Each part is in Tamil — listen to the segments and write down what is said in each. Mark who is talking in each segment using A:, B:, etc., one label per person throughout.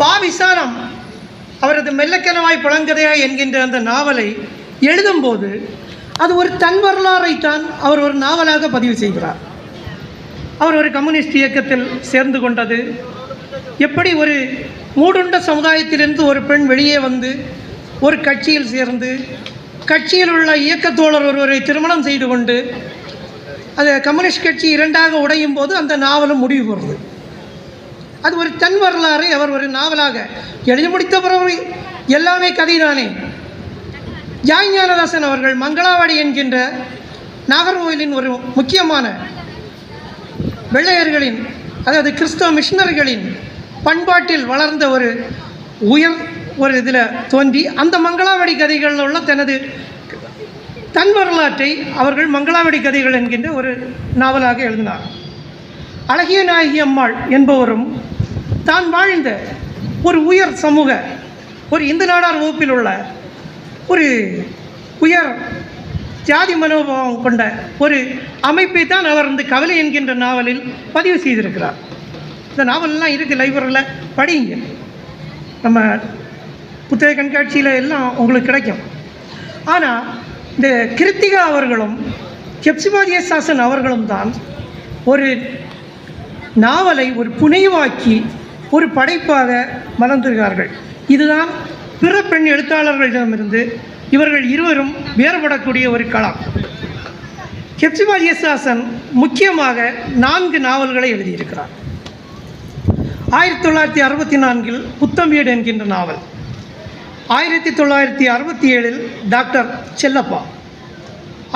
A: பாவிசாலம் அவரது மெல்லக்கனவாய் புலங்கதையா என்கின்ற அந்த நாவலை எழுதும்போது அது ஒரு தன் வரலாறைத்தான் அவர் ஒரு நாவலாக பதிவு செய்கிறார். அவர் ஒரு கம்யூனிஸ்ட் இயக்கத்தில் சேர்ந்து கொண்டது, எப்படி ஒரு மூடுண்ட சமுதாயத்திலிருந்து ஒரு பெண் வெளியே வந்து ஒரு கட்சியில் சேர்ந்து கட்சியில் உள்ள இயக்கத்தோழர் ஒருவரை திருமணம் செய்து கொண்டு அது கம்யூனிஸ்ட் கட்சி இரண்டாக உடையும் போது அந்த நாவலும் முடிவு போகிறது. அது ஒரு தன் வரலாறை அவர் ஒரு நாவலாக எழுதி முடித்த பிறகு எல்லாமே கதைதானே. ஞானதாசன் அவர்கள் மங்களாவாடி என்கின்ற நாகர்கோவிலின் ஒரு முக்கியமான வெள்ளையர்களின், அதாவது கிறிஸ்தவ மிஷனரிகளின் பண்பாட்டில் வளர்ந்த ஒரு இதில் தோன்றி அந்த மங்களாவாடி கதைகளில் உள்ள தனது தன் வரலாற்றை அவர்கள் மங்களாவாடி கதைகள் என்கின்ற ஒரு நாவலாக எழுதினார். அழகிய நாயகி அம்மாள் என்பவரும் தான் வாழ்ந்த ஒரு உயர் சமூக, ஒரு இந்து நாடார் வகுப்பில் உள்ள ஒரு உயர் ஜாதி மனோபாவம் கொண்ட ஒரு அமைப்பை தான் அவர் இந்த கவலை என்கின்ற நாவலில் பதிவு செய்திருக்கிறார். இந்த நாவலெல்லாம் இருக்குது, லைப்ரரியில் படிங்க, நம்ம புத்தக கண்காட்சியில் எல்லாம் உங்களுக்கு கிடைக்கும். ஆனால் இந்த கிருத்திகா அவர்களும் ஹெப்சிபா ஜெயசாசன் அவர்களும் தான் ஒரு நாவலை ஒரு புனைவாக்கி ஒரு படைப்பாக மலர்ந்திருக்கிறார்கள். இதுதான் பிற பெண் எழுத்தாளர்களிடமிருந்து இவர்கள் இருவரும் வேறுபடக்கூடிய ஒரு களம். ஹெப்சிபா ஜெயசாசன் முக்கியமாக 4 நாவல்களை எழுதியிருக்கிறார். 1964 புத்தம் வீடு என்கின்ற நாவல், 1967 டாக்டர் செல்லப்பா,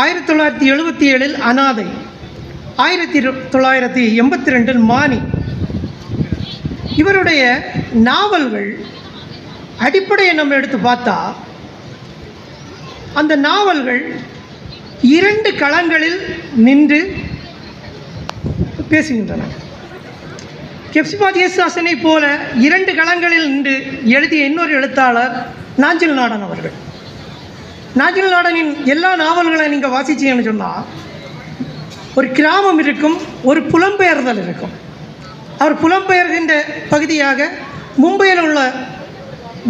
A: 1977 அனாதை, 1982 மானி. இவருடைய நாவல்கள் அடிப்படையை நம்ம எடுத்து பார்த்தா அந்த நாவல்கள் 2 களங்களில் நின்று பேசுகின்றன. ஹெப்சிபா ஜெயசாசனை போல 2 களங்களில் நின்று எழுதிய இன்னொரு எழுத்தாளர் நாஞ்சில் நாடன் அவர்கள். நாஞ்சில் நாடனின் எல்லா நாவல்களை நீங்கள் வாசிச்சீங்கன்னு சொன்னால் ஒரு கிராமம் இருக்கும், ஒரு புலம்பெயர்தல் இருக்கும். அவர் புலம்பெயர்கின்ற பகுதியாக மும்பையில் உள்ள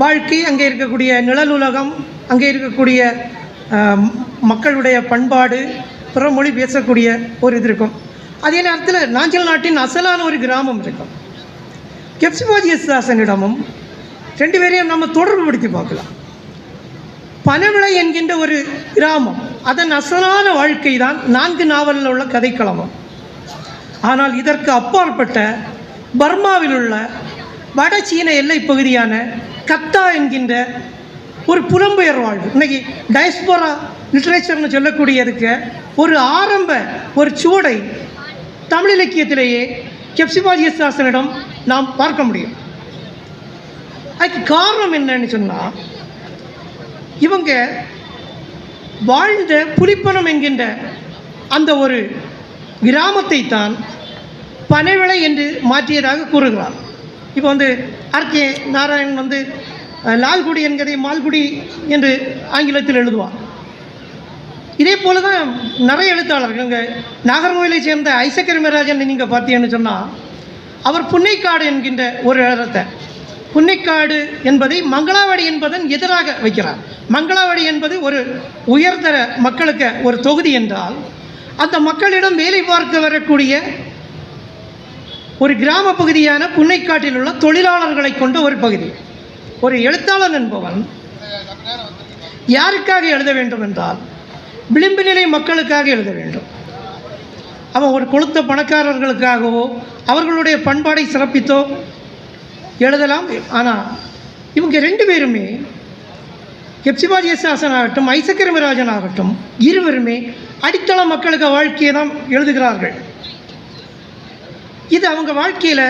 A: வாழ்க்கை, அங்கே இருக்கக்கூடிய நிழலுலகம், அங்கே இருக்கக்கூடிய மக்களுடைய பண்பாடு, பிற மொழி பேசக்கூடிய ஒரு இது இருக்கும். அதே நேரத்தில் நாஞ்சில் நாட்டின் அசலான ஒரு கிராமம் இருக்கும். ஹெப்சிபா ஜெயசாசனிடமும் 2 பேரையும் நம்ம தொடர்பு படுத்தி பார்க்கலாம். பனவிளை என்கின்ற ஒரு கிராமம், அதன் அசலான வாழ்க்கை தான் 4 நாவலில் உள்ள கதைக்களமும். ஆனால் இதற்கு அப்பாற்பட்ட பர்மாவில் உள்ள வட சீன எல்லை பகுதியான கத்தா என்கின்ற ஒரு புலம்பெயர் வாழ்வு, இன்றைக்கி டயஸ்போரா லிட்ரேச்சர்னு சொல்லக்கூடியதுக்கு ஒரு ஆரம்ப ஒரு சுவடை தமிழ் இலக்கியத்திலேயே ஹெப்சிபா ஜெயசாசனிடம் நாம் பார்க்க முடியும். அதுக்கு காரணம் என்னன்னு சொன்னால், இவங்க வாழ்ந்த புலிப்பணம் என்கின்ற அந்த ஒரு கிராமத்தை தான் பனைவிளை என்று மாற்றியதாக கூறுகிறார். இப்போ ஆர்கே நாராயணன் லால்குடி என்கிறதை மால்குடி என்று ஆங்கிலத்தில் எழுதுவார். இதே போல தான் நிறைய எழுத்தாளர்கள். இங்கே நாகர்கோவிலை சேர்ந்த ஐசக்கரிமராஜன் நீங்கள் பார்த்தீங்கன்னு சொன்னால், அவர் புன்னைக்காடு என்கின்ற ஒரு இடத்தை, புன்னைக்காடு என்பதை மங்களாவாடி என்பதன் எதிராக வைக்கிறார். மங்களாவாடி என்பது ஒரு உயர்தர மக்களுக்கு ஒரு தொகுதி என்றால், அந்த மக்களிடம் வேலை பார்க்க வரக்கூடிய ஒரு கிராம பகுதியான புன்னைக்காட்டில் உள்ள தொழிலாளர்களை கொண்ட ஒரு பகுதி. ஒரு எழுத்தாளன் என்பவன் யாருக்காக எழுத வேண்டும் என்றால் விளிம்பு நிலை மக்களுக்காக எழுத வேண்டும். அவன் ஒரு கொளுத்த பணக்காரர்களுக்காகவோ அவர்களுடைய பண்பாடை சிறப்பித்தோ எழுதலாம். ஆனால் இவங்க 2 பேருமே, ஹெப்சிபா ஜெயசாசன் ஆகட்டும் ஐசக்கரிமராஜன் ஆகட்டும், இருவருமே அடித்தள மக்களுக்கு வாழ்க்கையை தான் எழுதுகிறார்கள். இது அவங்க வாழ்க்கையில்